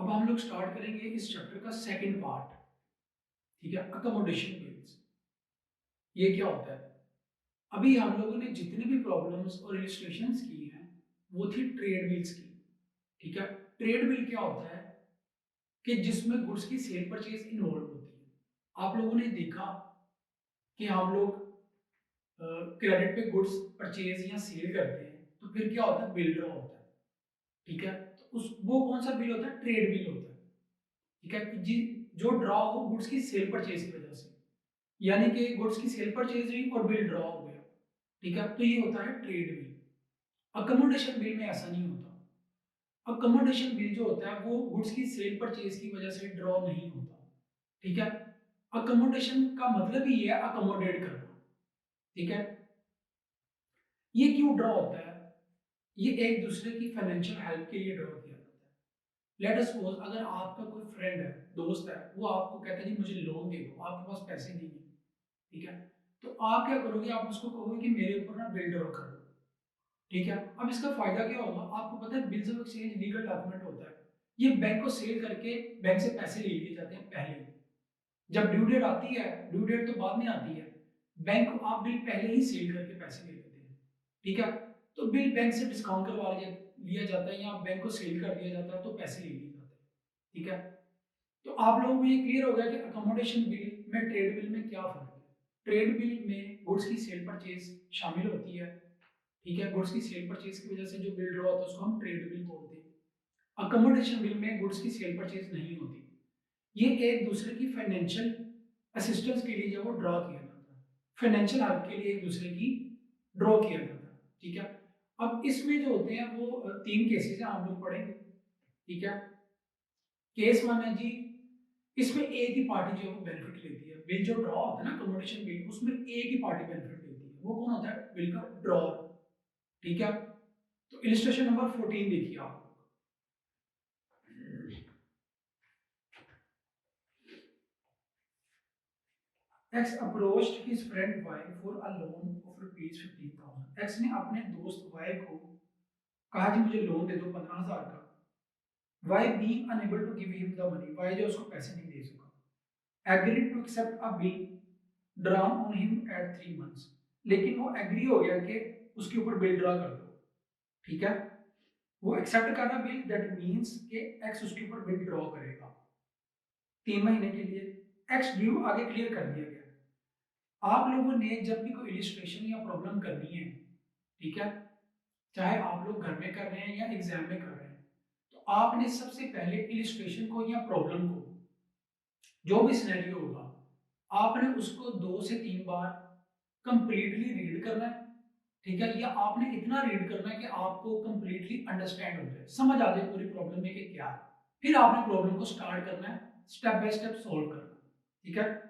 अब हम लोग स्टार्ट करेंगे इस चैप्टर का सेकंड पार्ट। ठीक है, अकोमोडेशन बिल्स। ये क्या होता है? अभी हम लोगों ने जितने भी प्रॉब्लम्स और इलस्ट्रेशंस की हैं वो थी ट्रेड बिल्स की। ठीक है, ट्रेड बिल क्या होता है कि जिसमें गुड्स की सेल परचेज इन्वॉल्व होती है। आप लोगों ने देखा कि हम लोग क्रेडिट पे गुड्स परचेज या सेल करते हैं तो फिर क्या होता है, बिल ड्रॉ होता है। ठीक है, तो उस वो कौन सा बिल होता है? ट्रेड बिल होता है। ठीक है, जी, जो ड्रॉ हो गुड्स की सेल परचेज की वजह से, यानी कि गुड्स की सेल परचेज हुई और बिल ड्रॉ हो गया। ठीक है, तो ये होता है ट्रेड बिल। अकोमोडेशन बिल में ऐसा नहीं होता। अकोमोडेशन बिल जो होता है वो गुड्स की सेल परचेज की वजह से ड्रॉ नहीं होता। ठीक है, अकोमोडेशन का मतलब ही है अकोमोडेट करना। ठीक है, ये क्यों ड्रॉ होता है? ये एक दूसरे की फाइनेंशियल हेल्प के लिए ड्रॉ किया जाता है। लेट अस सपोज अगर आपका कोई फ्रेंड है, दोस्त है, वो आपको कहता है जी मुझे लोन दे दो, आपके पास पैसे नहीं है। ठीक है, तो आप क्या करोगे? आप उसको कहोगे कि मेरे ऊपर ना बिल ड्रॉ कर दो। ठीक है, अब इसका फायदा क्या होगा? आपको पता है bills of exchange legal document होता है। ये बैंक को सेल करके बैंक से पैसे ले लिए जाते हैं पहले ही। जब ड्यू डेट आती है, ड्यू डेट तो बाद में आती है, बैंक को आप बिल पहले ही सेल करके पैसे ले लेते हैं। ठीक है, तो बिल बैंक से डिस्काउंट करवा लिया जाता है या बैंक को सेल कर दिया जाता है तो पैसे ले लिए जाते हैं। ठीक है, तो आप लोगों को ये क्लियर हो गया कि अकोमोडेशन बिल में ट्रेड बिल में क्या फर्क है। ट्रेड बिल में गुड्स की सेल परचेज शामिल होती है। ठीक है, गुड्स की सेल परचेज की वजह से जो बिल ड्रॉ होता है उसको हम ट्रेड बिल बोलते हैं। अकोमोडेशन बिल में गुड्स की सेल परचेज नहीं होती। ये एक दूसरे की फाइनेंशियल असिस्टेंस के लिए जब वो ड्रॉ किया जाता है, फाइनेंशियल हेल्प के लिए एक दूसरे की ड्रॉ किया जाता है। ठीक है, अब इसमें जो होते हैं वो तीन केसेस हैं, हम लोग पढ़ेंगे। ठीक है, केस वन है जी, इसमें एक ही पार्टी जो है वो बेनिफिट लेती है। बिल जो ड्रॉ होता है ना, कमोडिशन बिल, उसमें एक ही पार्टी बेनिफिट लेती है। वो कौन होता है? बिल का ड्रॉर। ठीक है, तो इलिस्ट्रेशन नंबर 14 देखिए आप। X approached his friend Y for a loan of rupees 15,000। X ने अपने दोस्त वाई को कहा जी मुझे लोन दे दो 15,000 का। Y being unable to give him the money, Y जो उसको पैसे नहीं दे सका। Agreed to accept a bill drawn on him at 3 months, लेकिन वो एग्री हो गया कि उसके ऊपर बिल ड्रॉ कर दो। ठीक है, वो एक्सेप्ट कर रहा बिल, दैट मींस कि एक्स उसके ऊपर बिल ड्रॉ करेगा 3 महीने के लिए। एक्स ड्यू आगे क्लियर कर दिया गया। आप लोगों ने जब भी कोई इलिस्ट्रेशन या प्रॉब्लम करनी है, ठीक है, चाहे आप लोग घर में कर रहे हैं या एग्जाम में कर रहे हैं, तो आपने सबसे पहले इलिस्ट्रेशन को या प्रॉब्लम को, जो भी सिनेरियो होगा, आपने उसको 2 से 3 बार कंप्लीटली रीड करना है। ठीक है, या आपने इतना रीड करना है कि आपको कंप्लीटली अंडरस्टैंड हो जाए, समझ आ जाए पूरी प्रॉब्लम में कि क्या है। फिर आपने प्रॉब्लम को स्टार्ट करना है, स्टेप बाय स्टेप सॉल्व करना है। ठीक है,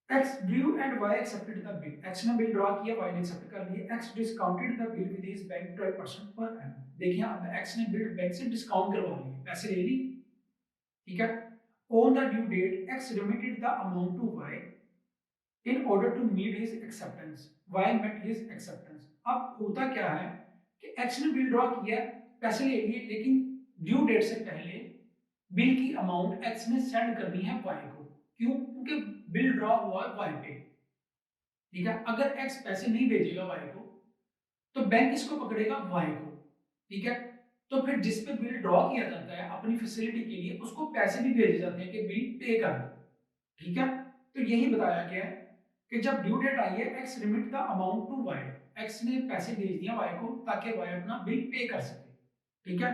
X drew and Y accepted the bill. X ने बिल ड्रॉ किया, वाई ने एक्सेप्ट कर लिया। X discounted the bill with his bank 12% per annum. देखिए अब एक्स ने बिल बैंक से डिस्काउंट करवा लिए, पैसे ले ली। ठीक है, on the due date X remitted the amount to Y in order to meet his acceptance. Y met his acceptance. अब होता क्या है कि एक्स ने बिल ड्रॉ किया, पैसे ले लिए, लेकिन ड्यू डेट से पहले बिल की अमाउंट एक्स ने सेंड करनी है वाई को। क्यों? क्योंकि बिल ड्रॉ हुआ है वाई पे। ठीक है, अगर एक्स पैसे नहीं भेजेगा वाई को तो बैंक किसको पकड़ेगा? वाई को। ठीक है, तो फिर जिस पे बिल ड्रॉ किया जाता है अपनी फैसिलिटी के लिए, उसको पैसे भी भेजे जाते हैं कि बिल पे कर दो। ठीक है, तो यही बताया गया है कि जब ड्यू डेट आई है, X remit the amount to Y. X ने पैसे भेज दिया वाई को ताकि वाई अपना बिल पे कर सके। ठीक है,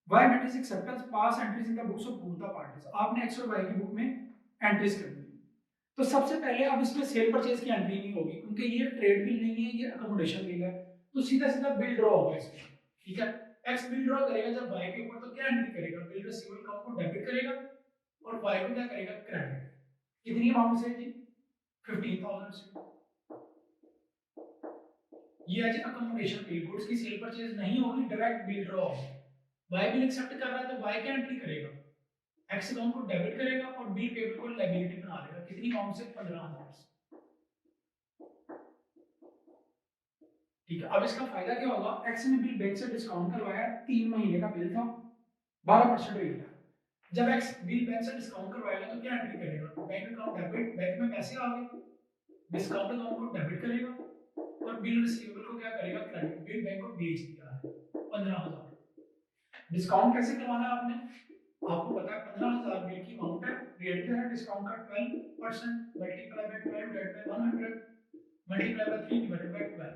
Y met his acceptance, pass entries in the books of both the parties. आपने एक्स और वाई की बुक में एंट्रीज करनी है। तो सबसे पहले अब इसमें सेल परचेज की एंट्री नहीं होगी क्योंकि ये ट्रेड बिल नहीं है, ये अकोमोडेशन बिल है। तो सीधा सीधा बिल ड्रॉ होगा इसमें। ठीक है, एक्स बिल ड्रॉ करेगा जब वाई के ऊपर, तो क्या एंट्री करेगा? बिल रिसीवेबल अकाउंट को डेबिट करेगा और वाई को क्या करेगा? क्रेडिट। कितनी अमाउंट से जी? 15,000 से। ये है जी अकोमोडेशन बिल। गुड्स की सेल परचेज नहीं होगी, डायरेक्ट बिल ड्रॉ होगी। वाई बिल एक्सेप्ट कर रहा है तो वाई क्या एंट्री करेगा? एक्स अकाउंट को डेबिट करेगा और बिल पेबल को लायबिलिटी बना लेगा। कितनी अमाउंट से? 15,000 से। ठीक है, अब इसका फायदा क्या होगा? एक्स ने बिल बैंक से डिस्काउंट करवाया, 3 महीने का बिल था, 12% रेट है। जब एक्स बिल बैंक से डिस्काउंट करवाएगा तो क्या एंट्री करेगा, बैंक अकाउंट डेबिट, बैंक में पैसे आ गए, डिस्काउंट अकाउंट को डेबिट करेगा और बिल रिसीवेबल को क्या करेगा, क्रेडिट, बिल बैंक को भेज दिया है 15,000। डिस्काउंट कैसे करवाना है आपने, आपको पता है 15,000 बिल की अमाउंट है, रेट क्या है डिस्काउंट का 12%, multiply by 12 divided by 100, multiply by 3 divided by 12।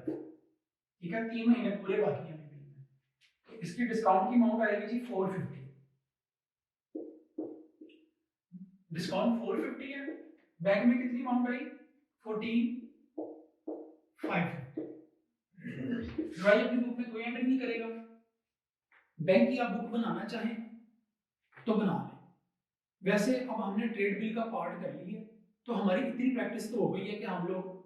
ठीक है, 3 महीने पूरे बाकी हैं बिल में, तो इसकी डिस्काउंट की अमाउंट आएगी जी 450। डिस्काउंट 450 है, बैंक में कितनी अमाउंट आई 14,550। भाई अपनी बुक में कोई एंट्री नहीं करेगा, बैंक की आप बुक बनाना चाहें तो बना लें। वैसे अब हमने ट्रेड बिल का पार्ट कर लिया, तो हमारी इतनी प्रैक्टिस तो हो गई है कि हम लोग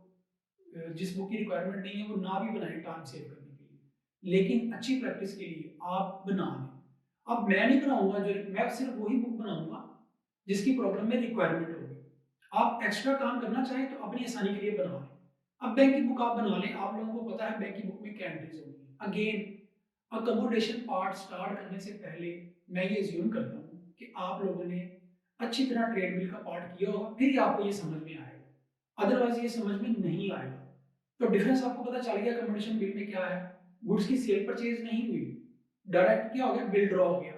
जिस बुक की रिक्वायरमेंट नहीं है वो ना भी बनाएं टाइम सेव करने के लिए, लेकिन अच्छी प्रैक्टिस के लिए आप बना लें। अब मैं नहीं बनाऊंगा, जो मैं सिर्फ वही बुक बनाऊंगा जिसकी प्रॉब्लम में रिक्वायरमेंट होगी। आप एक्स्ट्रा काम करना चाहें तो अपनी आसानी के लिए बना लें। अब बैंक की बुक आप बना लें, आप लोगों को पता है बैंक की बुक में क्या एंट्रीज होंगी। अगेन अकोमोडेशन पार्ट स्टार्ट करने से पहले मैं ये अज्यूम करता हूँ कि आप लोगों ने अच्छी तरह ट्रेड बिल का पार्ट किया होगा, फिर ही आपको ये समझ में आएगा, अदरवाइज ये समझ में नहीं आएगा। तो डिफरेंस आपको पता चल गया अकोमोडेशन बिल में क्या है, गुड्स की सेल परचेज नहीं हुई, डायरेक्ट क्या हो गया, बिल ड्रॉ हो गया।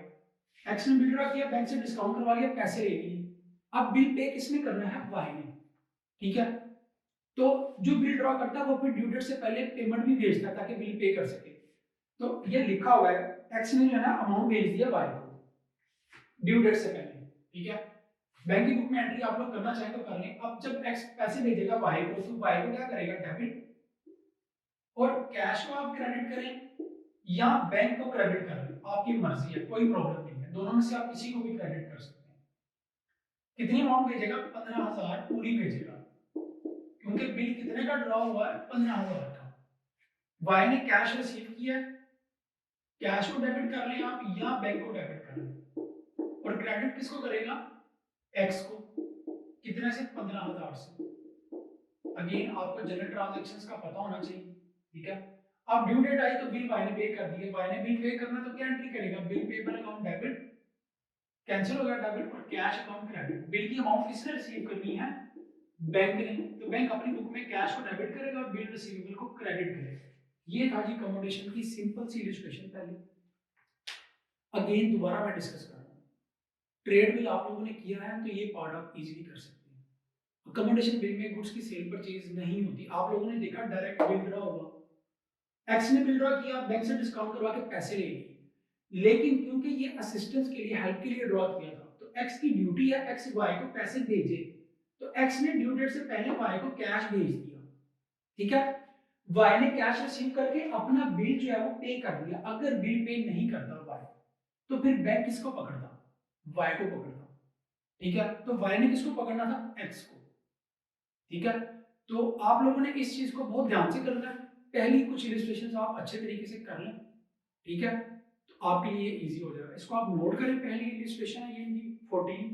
एक्स ने बिल ड्रॉ किया, बैंक से डिस्काउंट करवा लिया, पैसे ले लिए। अब बिल पे किसने करना है, वाई ने। ठीक है, तो जो बिल ड्रॉ करता है वो फिर ड्यू डेट से पहले पेमेंट भी भेजता है ताकि बिल पे कर सके। तो ये लिखा हुआ है, एक्स ने जो है ना अमाउंट भेज दिया वाई को ड्यू डेट से पहले। ठीक है, बैंक की बुक में एंट्री आप लोग करना चाहें तो कर लें। अब जब एक्स पैसे भेजेगा वाई को, तो वाई को क्या करेगा, डेबिट, और कैश को आप क्रेडिट करें या बैंक को क्रेडिट कर लें, आपकी मर्जी है, कोई प्रॉब्लम नहीं है, दोनों में से आप किसी को भी क्रेडिट कर सकते हैं। कितनी अमाउंट भेजेगा, 15,000 पूरी भेजेगा, क्योंकि बिल कितने का ड्रॉ हुआ है, 15,000 का। वाई ने कैश रिसीव किया, कैश को डेबिट कर लें आप या बैंक को डेबिट कर लें, और क्रेडिट किसको करेगा, एक्स को, कितने से, 15,000 से। अगेन आपको जनरल ट्रांजैक्शंस का पता होना चाहिए। ठीक है, अब ड्यू डेट आई तो बिल वाई ने पे कर दिया, वाई ने बिल पे करना तो क्या एंट्री करेगा, bill payable account debit, cancel हो गया डेबिट, और कैश अकाउंट क्रेडिट। बिल की अमाउंट किसने रिसीव करनी है, बैंक ने, तो बैंक अपनी बुक में कैश को डेबिट करेगा और बिल रिसीवेबल को क्रेडिट करेगा। ये था जी कमोडेशन की सिंपल सी इलस्ट्रेशन। पहले अगेन दोबारा मैं डिस्कस कर रहा हूँ, ट्रेड बिल आप लोगों ने किया है तो ये पार्ट आप इजीली कर सकते हैं। अकोमोडेशन बिल में गुड्स की सेल परचेज नहीं होती, आप लोगों ने देखा डायरेक्ट बिल ड्रॉ हुआ, एक्स ने बिल ड्रॉ किया, बैंक से डिस्काउंट करवा के पैसे ले लिए, लेकिन क्योंकि ये असिस्टेंस के लिए, हेल्प के लिए ड्रॉ किया था, तो एक्स की ड्यूटी है एक्स वाई को पैसे भेजे, तो एक्स ने ड्यू डेट से पहले वाई को कैश भेज दिया। ठीक है, वाई ने कैश रिसीव करके अपना बिल जो है वो पे कर दिया। अगर बिल पे नहीं करता वाई, तो फिर बैंक किसको पकड़ता, वाई को पकड़ता। ठीक है, तो वाई ने किसको पकड़ना था, एक्स को। ठीक है, तो आप लोगों ने इस चीज को बहुत ध्यान से करना है, पहली कुछ इलस्ट्रेशन आप अच्छे तरीके से कर लें। ठीक है, तो आपके लिए इजी हो जाएगा। इसको आप नोट करें, पहली इलस्ट्रेशन है ये 14,